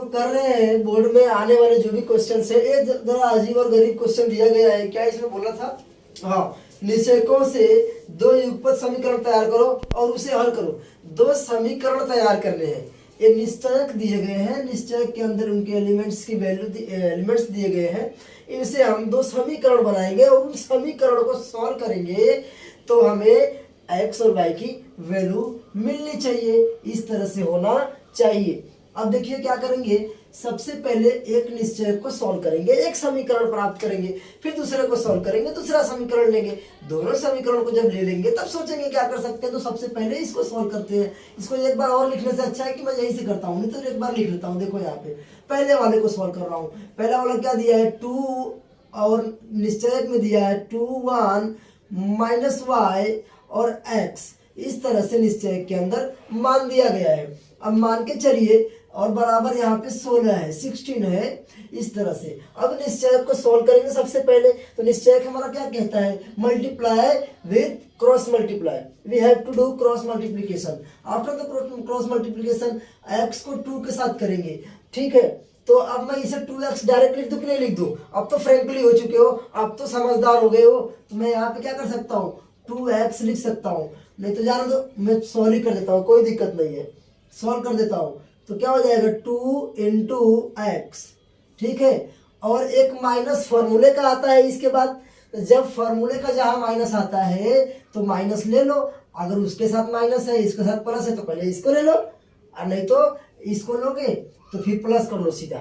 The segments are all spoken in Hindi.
कर रहे हैं बोर्ड में आने वाले जो भी क्वेश्चन है, ये जरा अजीब और गरीब क्वेश्चन दिया गया है। क्या इसमें बोला था? हाँ, निश्चयकों से दो युगपत समीकरण तैयार करो और उसे हल करो। दो समीकरण तैयार करने हैं। ये निश्चयक दिए गए हैं, निश्चयक के अंदर उनके एलिमेंट्स की एलिमेंट्स दिए गए हैं। इनसे हम दो समीकरण बनाएंगे और उन समीकरणों को सॉल्व करेंगे तो हमें एक्स और वाई की वैल्यू मिलनी चाहिए। इस तरह से होना चाहिए। अब देखिए क्या करेंगे, सबसे पहले एक निश्चय को सॉल्व करेंगे, एक समीकरण प्राप्त करेंगे, फिर दूसरे को सॉल्व करेंगे, दूसरा समीकरण लेंगे। दोनों समीकरण को जब ले लेंगे तब सोचेंगे क्या कर सकते हैं। तो सबसे पहले इसको सॉल्व करते हैं। इसको एक बार और लिखने से अच्छा है कि मैं यहीं से करता हूँ, नहीं तो एक बार लिख लेता हूँ। देखो यहाँ पे पहले वाले को सॉल्व कर रहा हूँ। पहला वाला क्या दिया है, 2 और निश्चय में दिया है 2 1 माइनस वाई और एक्स। इस तरह से निश्चय के अंदर मान दिया गया है। अब मान के चलिए और बराबर यहाँ पे 16 है, 16 है। इस तरह से अब निश्चय को सॉल्व करेंगे। सबसे पहले तो निश्चय हमारा क्या कहता है, multiply with cross multiply. We have to do cross multiplication. After the cross multiplication x को 2 के साथ करेंगे, ठीक है। तो अब मैं इसे 2x डायरेक्ट लिख दूं कि नहीं लिख दूं? अब तो फ्रेंकली हो चुके हो, अब तो समझदार हो गए हो। तो मैं यहाँ पे क्या कर सकता हूँ, 2x लिख सकता हूँ। नहीं तो जाने दो, मैं सॉल्व ही कर देता हूँ, कोई दिक्कत नहीं है, सॉल्व कर देता हूँ। तो क्या हो जाएगा, 2 × x, ठीक है। और एक माइनस फॉर्मूले का आता है इसके बाद। जब फॉर्मूले का जहां माइनस आता है तो माइनस ले लो। अगर उसके साथ माइनस है, इसके साथ प्लस है, तो पहले इसको ले लो, और नहीं तो इसको लोगे तो फिर प्लस कर लो सीधा,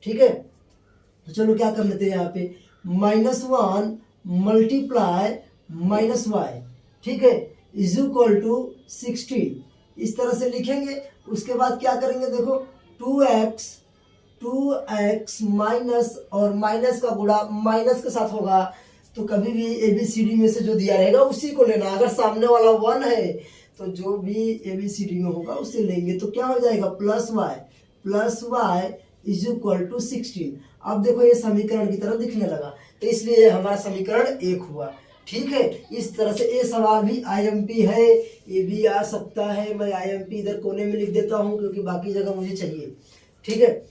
ठीक है। तो चलो क्या कर लेते हैं यहाँ पे, -1 मल्टीप्लाई माइनस वाई, ठीक है, इज इक्वल टू 16। इस तरह से लिखेंगे। उसके बाद क्या करेंगे, देखो 2x माइनस और माइनस का गुणा माइनस के साथ होगा। तो कभी भी ABCD में से जो दिया रहेगा उसी को लेना। अगर सामने वाला 1 है तो जो भी ABCD में होगा उसे लेंगे। तो क्या हो जाएगा, +y इज इक्वल टू 16। अब देखो ये समीकरण की तरह दिखने लगा, तो इसलिए हमारा समीकरण 1 हुआ, ठीक है। इस तरह से ये सवाल भी IMP है, ये भी आ सकता है। मैं IMP इधर कोने में लिख देता हूँ क्योंकि बाकी जगह मुझे चाहिए, ठीक है।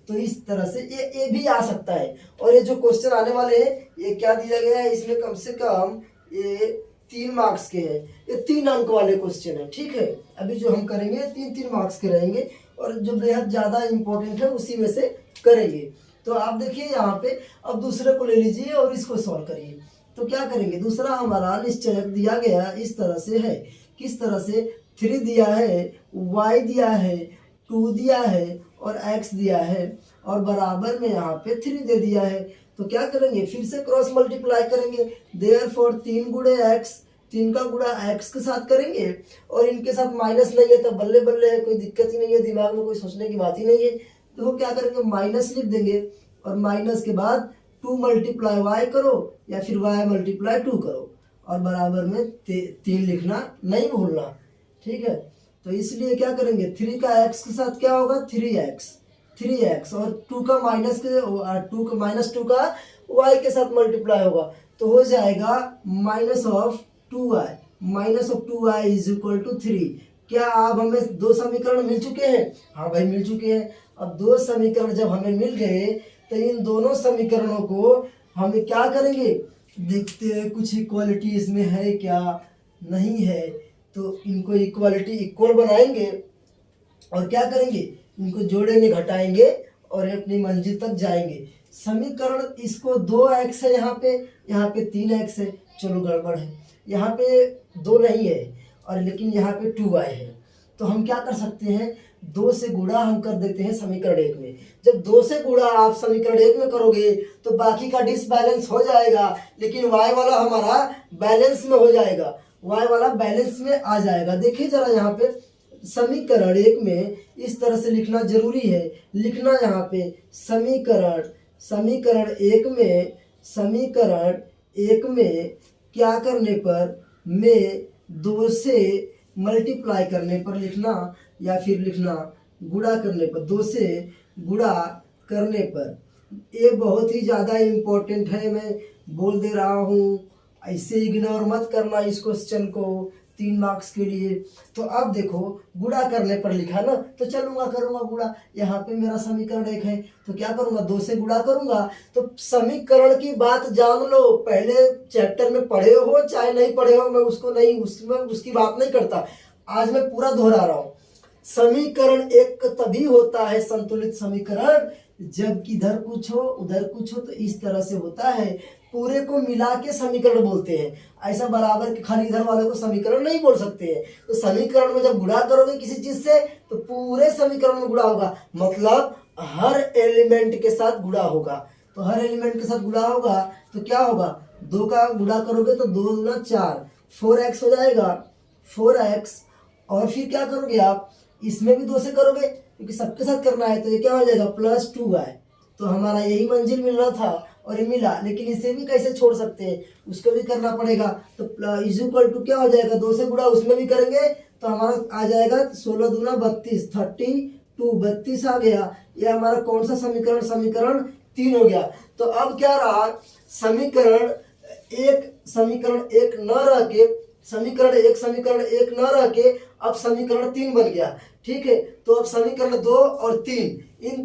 तो इस तरह से ये भी आ सकता है। और ये जो क्वेश्चन आने वाले हैं, ये क्या दिया गया है, इसमें कम से कम ये 3 मार्क्स के हैं। ये 3 अंक वाले क्वेश्चन है, ठीक है। अभी जो हम करेंगे 3-3 मार्क्स के रहेंगे और जो बेहद ज़्यादा इंपॉर्टेंट है उसी में से करेंगे। तो आप देखिए यहाँ पे, अब दूसरे को ले लीजिए और इसको सॉल्व करिए। तो क्या करेंगे, दूसरा हमारा निश्चयक दिया गया इस तरह से है। किस तरह से, 3 दिया है, y दिया है, 2 दिया है और x दिया है, और बराबर में यहाँ पे 3 दे दिया है। तो क्या करेंगे, फिर से क्रॉस मल्टीप्लाई करेंगे। देयरफॉर 3 गुणे x, 3 का गुणा x के साथ करेंगे, और इनके साथ माइनस नहीं है तो बल्ले बल्ले है, कोई दिक्कत ही नहीं है, दिमाग में कोई सोचने की बात ही नहीं है। तो वो क्या करेंगे, माइनस लिख देंगे, और माइनस के बाद 2 × y करो या फिर y × 2 करो, और बराबर में 3 लिखना नहीं भूलना, ठीक है। तो इसलिए क्या करेंगे, 3 का x के साथ क्या होगा, 3x, और 2 का -2 का y के साथ मल्टीप्लाई होगा। तो हो जाएगा -2y इज इक्वल टू 3। क्या अब हमें 2 समीकरण मिल चुके हैं? हाँ भाई मिल चुके हैं। अब 2 समीकरण जब हमें मिल गए तो इन दोनों समीकरणों को हम क्या करेंगे, देखते हैं कुछ इक्वालिटी इसमें है क्या, नहीं है। तो इनको इक्वालिटी इक्वल बनाएंगे और क्या करेंगे, इनको जोड़ेंगे, घटाएंगे और अपनी मंजिल तक जाएंगे। समीकरण इसको 2x है, यहाँ पे 3x है, चलो गड़बड़ है, यहाँ पे 2 नहीं है और लेकिन यहाँ पे 2y है। तो हम क्या कर सकते हैं, 2 से गुणा हम कर देते हैं समीकरण 1 में। जब 2 से गुणा आप समीकरण 1 में करोगे तो बाकी का डिसबैलेंस हो जाएगा, लेकिन y वाला हमारा बैलेंस में हो जाएगा, y वाला बैलेंस में आ जाएगा। देखिए जरा यहाँ पे समीकरण 1 में इस तरह से लिखना जरूरी है। लिखना यहाँ पे समीकरण 1 में क्या करने पर, में 2 से मल्टीप्लाई करने पर लिखना, या फिर लिखना गुणा करने पर, 2 से गुणा करने पर। ये बहुत ही ज़्यादा इम्पोर्टेंट है, मैं बोल दे रहा हूँ, ऐसे इग्नोर मत करना इस क्वेश्चन को। 3 मार्क्स के लिए। तो अब देखो गुणा करने पर लिखा ना, तो चलूंगा करूंगा गुणा। यहाँ पे मेरा समीकरण 1 है तो क्या करूंगा, 2 से गुणा करूंगा। तो समीकरण की बात जान लो, पहले चैप्टर में पढ़े हो चाहे नहीं पढ़े हो, मैं उसको नहीं उसमें उसकी बात नहीं करता, आज मैं पूरा दोहरा रहा हूँ। समीकरण एक तभी होता है संतुलित समीकरण जब इधर कुछ हो उधर कुछ हो, तो इस तरह से होता है। पूरे को मिला के समीकरण बोलते हैं, ऐसा बराबर के खाली इधर वाले को समीकरण नहीं बोल सकते हैं। तो समीकरण में जब गुणा करोगे किसी चीज से तो पूरे समीकरण में गुणा होगा, मतलब हर एलिमेंट के साथ गुणा होगा। तो हर एलिमेंट के साथ गुणा होगा तो क्या होगा, 2 का गुणा करोगे तो 2 दूना 4, 4x हो जाएगा, 4x। और फिर क्या करोगे आप, इसमें भी 2 से करोगे क्योंकि सबके साथ करना है, तो ये क्या हो जाएगा +2y। तो हमारा यही मंजिल मिलना था और ये मिला, लेकिन इसे भी कैसे छोड़ सकते हैं, उसको भी करना पड़ेगा। तो = क्या हो जाएगा, 2 से गुणा उसमें भी करेंगे तो हमारा आ जाएगा 16 दूना 32, 32 आ गया। ये हमारा कौन सा समीकरण, समीकरण 3 हो गया। तो अब क्या रहा, समीकरण एक न रह के समीकरण एक न रह के अब समीकरण 3 बन गया। ठीक है, तो अब समीकरण 2 और 3 इन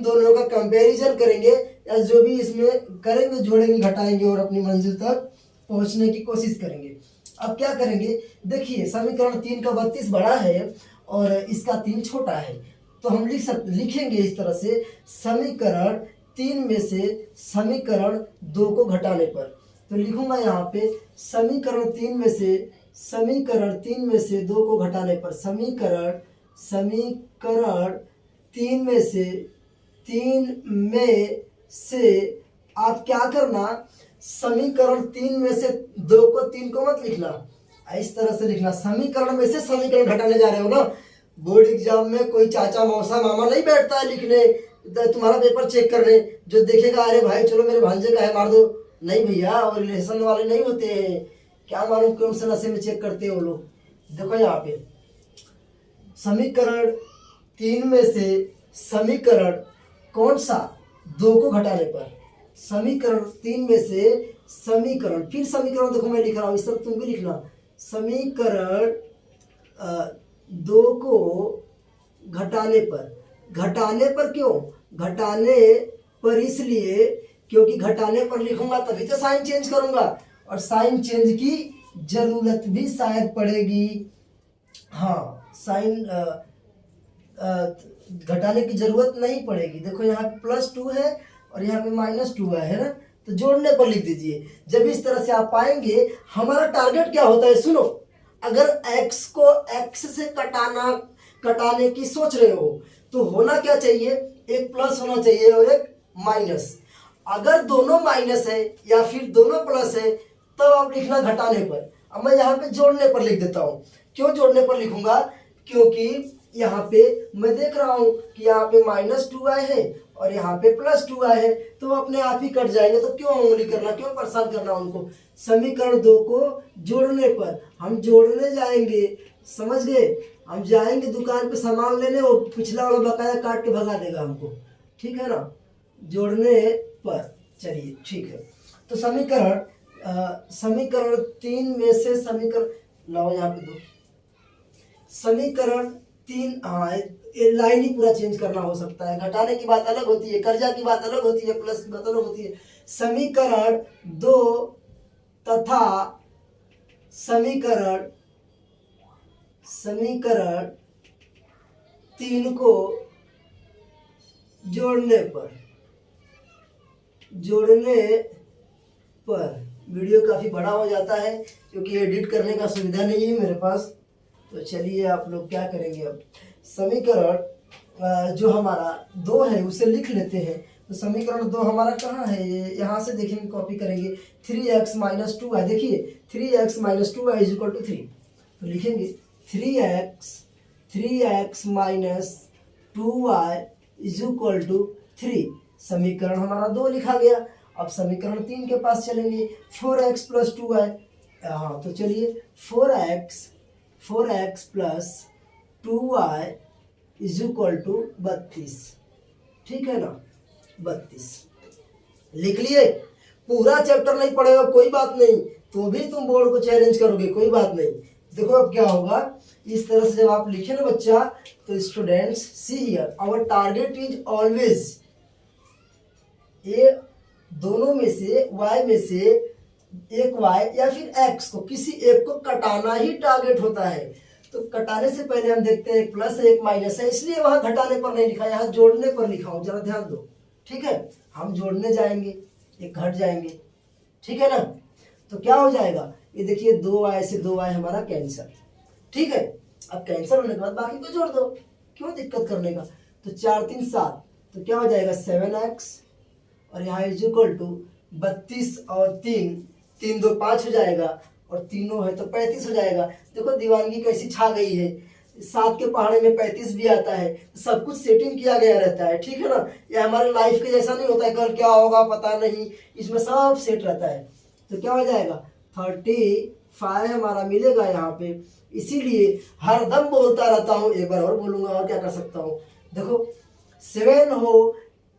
दोनों का कंपैरिजन करेंगे, या जो भी इसमें करेंगे जोड़ेंगे घटाएंगे और अपनी मंजिल तक पहुंचने की कोशिश करेंगे। अब क्या करेंगे, देखिए समीकरण 3 का 32 बड़ा है और इसका 3 छोटा है, तो हम लिखेंगे इस तरह से, समीकरण 3 में से समीकरण 2 को घटाने पर। तो लिखूंगा यहाँ पे समीकरण 3 में से 2 को घटाने पर, समीकरण 3 में से आप क्या करना, समीकरण 3 में से 2 को 3 को मत लिखना, इस तरह से लिखना, समीकरण में से समीकरण घटाने जा रहे हो ना। बोर्ड एग्जाम में कोई चाचा मौसा मामा नहीं बैठता है लिखने, तुम्हारा पेपर चेक करने, जो देखेगा अरे भाई चलो मेरे भांजे का है मार दो, नहीं भैया, और रिलेशन वाले नहीं होते हैं, क्या मालूम कौन से नशे में चेक करते हैं वो लोग। देखो यहाँ पे समीकरण 3 में से समीकरण कौन सा 2 को घटाने पर, समीकरण 3 में से समीकरण, फिर समीकरण देखो मैं लिख रहा हूँ, इस तरह तुम भी लिखना, समीकरण 2 को घटाने पर क्यों, घटाने पर इसलिए क्योंकि घटाने पर लिखूंगा तभी तो साइन चेंज करूंगा, और साइन चेंज की जरूरत भी शायद पड़ेगी। हाँ, साइन घटाने की जरूरत नहीं पड़ेगी। देखो यहाँ पे +2 है और यहाँ पे -2 है ना, तो जोड़ने पर लिख दीजिए। जब इस तरह से आप पाएंगे, हमारा टारगेट क्या होता है, सुनो, अगर x को x से कटाने की सोच रहे हो तो होना क्या चाहिए, एक प्लस होना चाहिए और एक माइनस। अगर दोनों माइनस है या फिर दोनों प्लस है तब आप लिखना घटाने पर। अब मैं यहाँ पे जोड़ने पर लिख देता हूँ। क्यों जोड़ने पर लिखूंगा, क्योंकि यहाँ पे मैं देख रहा हूँ कि यहाँ पे -2y है और यहाँ पे +2y है, तो वो अपने आप ही कट जाएंगे, तो क्यों उंगली करना, क्यों परेशान करना उनको। समीकरण 2 को जोड़ने पर हम जोड़ने जाएंगे, समझ गए, हम जाएंगे दुकान पे सामान लेने, वो पिछला वाला बकाया काट के भगा देगा हमको, ठीक है ना, जोड़ने पर। चलिए ठीक है, तो समीकरण 3 में से समीकरण लाओ यहाँ पे 2, समीकरण 3, हाँ ये लाइन ही पूरा चेंज करना हो सकता है, घटाने की बात अलग होती है, कर्जा की बात अलग होती है, प्लस की बात अलग होती है। समीकरण 2 तथा समीकरण 3 को जोड़ने पर वीडियो काफ़ी बड़ा हो जाता है क्योंकि एडिट करने का सुविधा नहीं है मेरे पास। तो चलिए आप लोग क्या करेंगे, अब समीकरण जो हमारा 2 है उसे लिख लेते हैं। तो समीकरण 2 हमारा कहाँ है, ये यहाँ से देखेंगे, कॉपी करेंगे, 3x - 2y, देखिए 3x - 2y = 3, तो लिखेंगे 3x - 2y = 3। समीकरण हमारा 2 लिखा गया। अब समीकरण 3 के पास चलेंगे, 4x + 2y, हाँ तो चलिए 4x + 2y = 32, ठीक है ना, 32 लिख लिए। पूरा चैप्टर नहीं पढ़े हो कोई बात नहीं, तो भी तुम बोर्ड को चैलेंज करोगे, कोई बात नहीं, देखो अब क्या होगा, इस तरह से जब आप लिखे ना बच्चा, तो students see here our target is always, ये दोनों में से y में से एक y या फिर x को, किसी एक को कटाना ही टारगेट होता है। तो कटाने से पहले हम देखते हैं एक प्लस है एक माइनस है, इसलिए वहां घटाने पर नहीं लिखा, यहाँ जोड़ने पर लिखा हूं, जरा ध्यान दो। ठीक है, हम जोड़ने जाएंगे, एक घट जाएंगे, ठीक है ना। तो क्या हो जाएगा, ये देखिए 2y से 2y हमारा कैंसर। ठीक है, अब कैंसर होने के बाद बाकी को जोड़ दो, क्यों दिक्कत करने का। तो 4 3 7, तो क्या हो जाएगा 7x, और यहाँ इज इक्वल टू 32 और 3 3 2 5 हो जाएगा, और तीनों है तो 35 हो जाएगा। देखो दीवानगी कैसी छा गई है, 7 के पहाड़े में 35 भी आता है, सब कुछ सेटिंग किया गया रहता है। ठीक है ना, ये हमारे लाइफ के जैसा नहीं होता है कल क्या होगा पता नहीं, इसमें सब सेट रहता है। तो क्या हो जाएगा 35 हमारा मिलेगा यहाँ पे। इसीलिए हर दम बोलता रहता हूँ, एक बार और बोलूंगा, और क्या कर सकता हूँ। देखो 7 हो,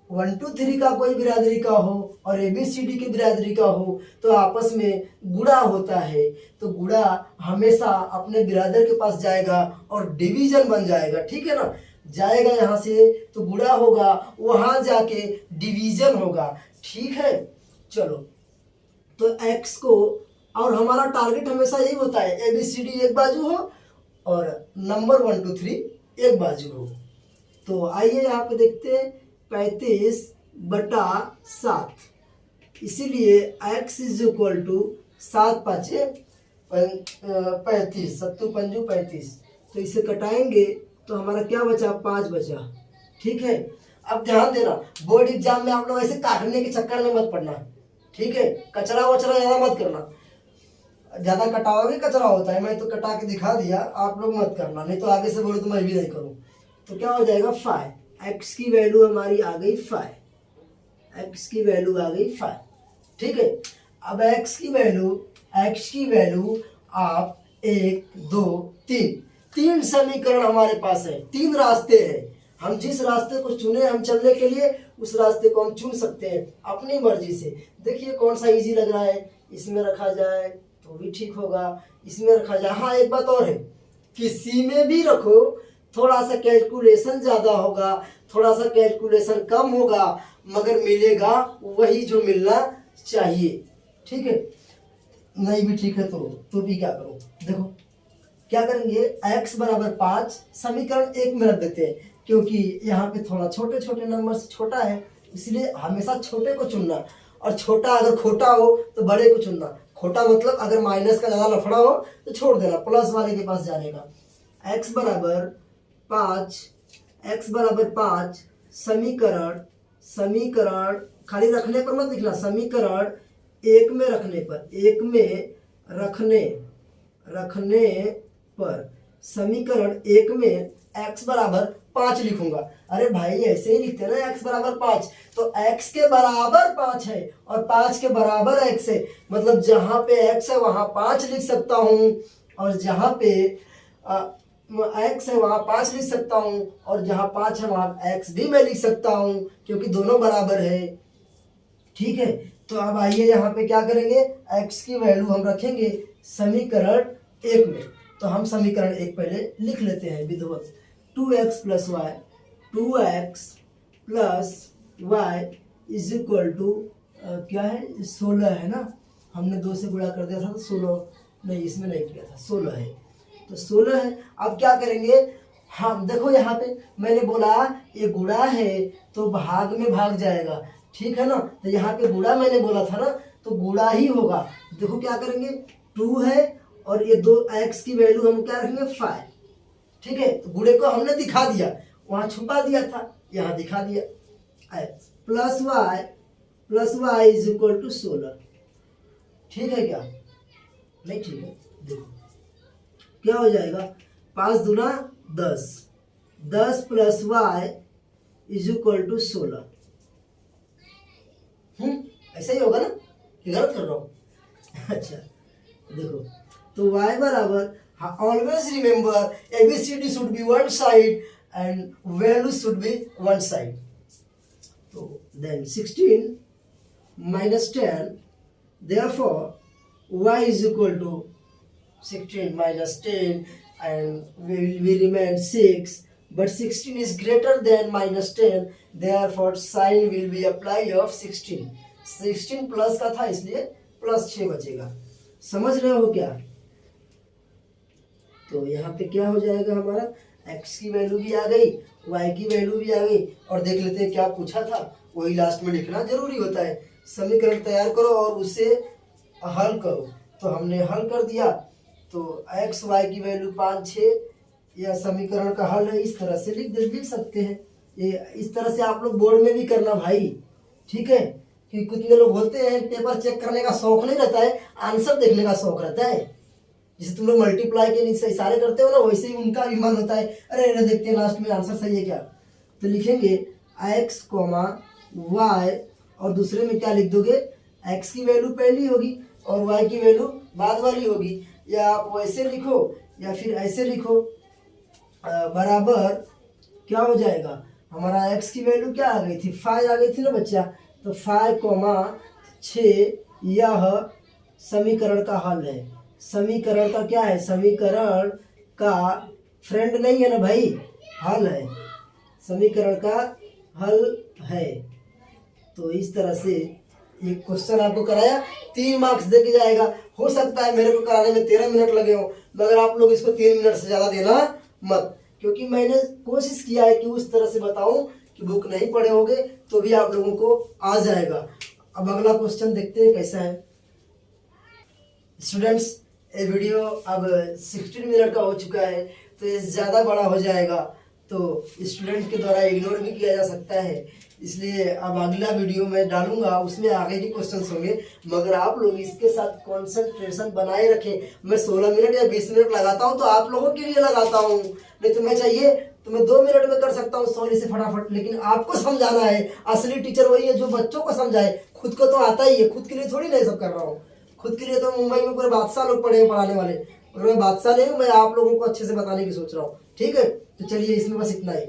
1 2 3 का कोई बिरादरी का हो और ABCD की बिरादरी का हो, तो आपस में गुणा होता है। तो गुणा हमेशा अपने बिरादर के पास जाएगा और डिवीजन बन जाएगा। ठीक है ना, जाएगा यहाँ से तो गुणा होगा, वहां जाके डिवीजन होगा। ठीक है, चलो तो x को, और हमारा टारगेट हमेशा यही होता है ABCD एक बाजू हो और नंबर 1 2 3 एक बाजू हो। तो आइए यहाँ पे देखते हैं 35/7, इसीलिए x इज इक्वल टू 7 5 35, 7 5 35। तो इसे कटाएंगे तो हमारा क्या बचा, 5 बचा। ठीक है, अब ध्यान देना, बोर्ड एग्जाम में आप लोग ऐसे काटने के चक्कर में मत पड़ना। ठीक है, कचरा वचरा ज्यादा मत करना, ज्यादा कटाओगे कचरा होता है, मैं तो कटा के दिखा दिया, आप लोग मत करना, नहीं तो आगे से बोलो तो मैं भी नहीं करूँ। तो क्या हो जाएगा 5, x की वैल्यू हमारी आ गई 5, x की वैल्यू आ गई 5। ठीक है, अब x की वैल्यू आप 1 2 3 समीकरण हमारे पास है, 3 रास्ते हैं। हम जिस रास्ते को चुने हम चलने के लिए, उस रास्ते को हम चुन सकते हैं अपनी मर्जी से। देखिए कौन सा इजी लग रहा है, इसमें रखा जाए तो भी ठीक होगा, इसमें रखा जाए। हाँ एक बात और है, किसी में भी रखो थोड़ा सा कैलकुलेशन ज्यादा होगा, थोड़ा सा कैलकुलेशन कम होगा, मगर मिलेगा वही जो मिलना चाहिए। ठीक है, नहीं भी ठीक है तो भी क्या करो, देखो क्या करेंगे, x बराबर 5 समीकरण 1 में रख देते हैं, क्योंकि यहाँ पे थोड़ा छोटे छोटे नंबर से छोटा है, इसलिए हमेशा छोटे को चुनना, और छोटा अगर खोटा हो तो बड़े को चुनना। खोटा मतलब अगर माइनस का ज़्यादा लफड़ा हो तो छोड़ देना, प्लस वाले के पास जाने का। x बराबर 5 समीकरण खाली रखने पर मत लिखना, समीकरण 1 में रखने पर समीकरण 1 में x बराबर 5 लिखूंगा। अरे भाई ऐसे ही लिखते हैं ना, x बराबर 5, तो x के बराबर 5 है और 5 के बराबर x है, मतलब जहां पे x है वहां 5 लिख सकता हूं, और जहां पे x है वहां 5 लिख सकता हूं, और जहां 5 है वहां x भी मैं लिख सकता हूं, क्योंकि दोनों बराबर है। ठीक है, तो अब आइए यहाँ पे क्या करेंगे, x की वैल्यू हम रखेंगे समीकरण 1 में। तो हम समीकरण 1 पहले लिख लेते हैं विधिवत, 2x plus y is equal to क्या है, 16 है ना, हमने 2 से गुणा कर दिया था तो 16, नहीं इसमें नहीं किया था, 16 है, तो 16 है। अब क्या करेंगे हम, देखो यहाँ पे मैंने बोला ये गुणा है तो भाग में भाग जाएगा। ठीक है ना, तो यहाँ पे गुणा मैंने बोला था ना, तो गुणा ही होगा। देखो क्या करेंगे, 2 है और ये 2x की वैल्यू हम क्या रखेंगे 5। ठीक है, तो गुणे को हमने दिखा दिया, वहां छुपा दिया था, यहाँ दिखा दिया, x plus y is equal to 16। ठीक है क्या, नहीं ठीक है, देखो क्या हो जाएगा, 5 दूना 10, 10 plus y is equal to 16। ऐसा ही होगा ना, गलत कर रहा हूँ? अच्छा देखो, तो y बराबर, always remember ABCD should be one side and value should be one side. तो then 16 minus 10, therefore y is equal to 16 minus 10 and we remain 6, but 16 is greater than minus 10, therefore sign will be applied of 16. 16 plus का था इसलिए प्लस 6 बचेगा। समझ रहे हो क्या? तो यहाँ पे क्या हो जाएगा हमारा, x की वैल्यू भी आ गई, y की वैल्यू भी आ गई, और देख लेते हैं क्या पूछा था, वही लास्ट में लिखना जरूरी होता है। समीकरण तैयार करो और उसे हल करो। तो हमने हल कर दिया, तो x y की वैल्यू 5 6, यह समीकरण का हल है। इस तरह से लिख सकते हैं। ये इस तरह से आप लोग बोर्ड में भी करना भाई, ठीक है? कि कितने लोग होते हैं पेपर चेक करने का शौक नहीं रहता है, आंसर देखने का शौक रहता है। जैसे तुम लोग मल्टीप्लाई के नीचे इशारे करते हो ना, वैसे ही उनका भी मन होता है, अरे अरे देखते हैं लास्ट में आंसर सही है क्या। तो लिखेंगे x, y, और दूसरे में क्या लिख दोगे, x की वैल्यू पहली होगी और y की वैल्यू बाद वाली होगी। या आप वैसे लिखो या फिर ऐसे लिखो, बराबर क्या हो जाएगा, हमारा x की वैल्यू क्या आ गई थी, 5 आ गई थी ना बच्चा। तो 5, 6 यह समीकरण का हल है। समीकरण का क्या है, समीकरण का फ्रेंड नहीं है ना भाई, हल है, समीकरण का हल है। तो इस तरह से एक क्वेश्चन आपको कराया, 3 मार्क्स दे के जाएगा। हो सकता है मेरे को कराने में 13 मिनट लगे हो, मगर आप लोग इसको 3 मिनट से ज़्यादा देना मत, क्योंकि मैंने कोशिश किया है कि उस तरह से बताऊं कि बुक नहीं पढ़े होगे तो भी आप लोगों को आ जाएगा। अब अगला क्वेश्चन देखते हैं कैसा है। स्टूडेंट्स, ये वीडियो अब 16 मिनट का हो चुका है, तो ये ज़्यादा बड़ा हो जाएगा, तो स्टूडेंट के द्वारा इग्नोर भी किया जा सकता है। इसलिए अब अगला वीडियो मैं डालूंगा, उसमें आगे के क्वेश्चंस होंगे, मगर आप लोग इसके साथ कंसंट्रेशन बनाए रखें। मैं 16 मिनट या 20 मिनट लगाता हूं तो आप लोगों के लिए लगाता हूं, नहीं तो मैं चाहिए तो मैं 2 मिनट में कर सकता हूँ सॉरी से फटाफट, लेकिन आपको समझाना है। असली टीचर वही है जो बच्चों को समझाए, खुद को तो आता ही है, खुद के लिए थोड़ी नहीं सब कर रहा हूँ। खुद के लिए तो मुंबई में पूरे बादशाह लोग पढ़े हैं पढ़ाने वाले, और मैं बादशाह नहीं हूँ, मैं आप लोगों को अच्छे से बताने की सोच रहा हूँ। ठीक है, तो चलिए इसमें बस इतना ही।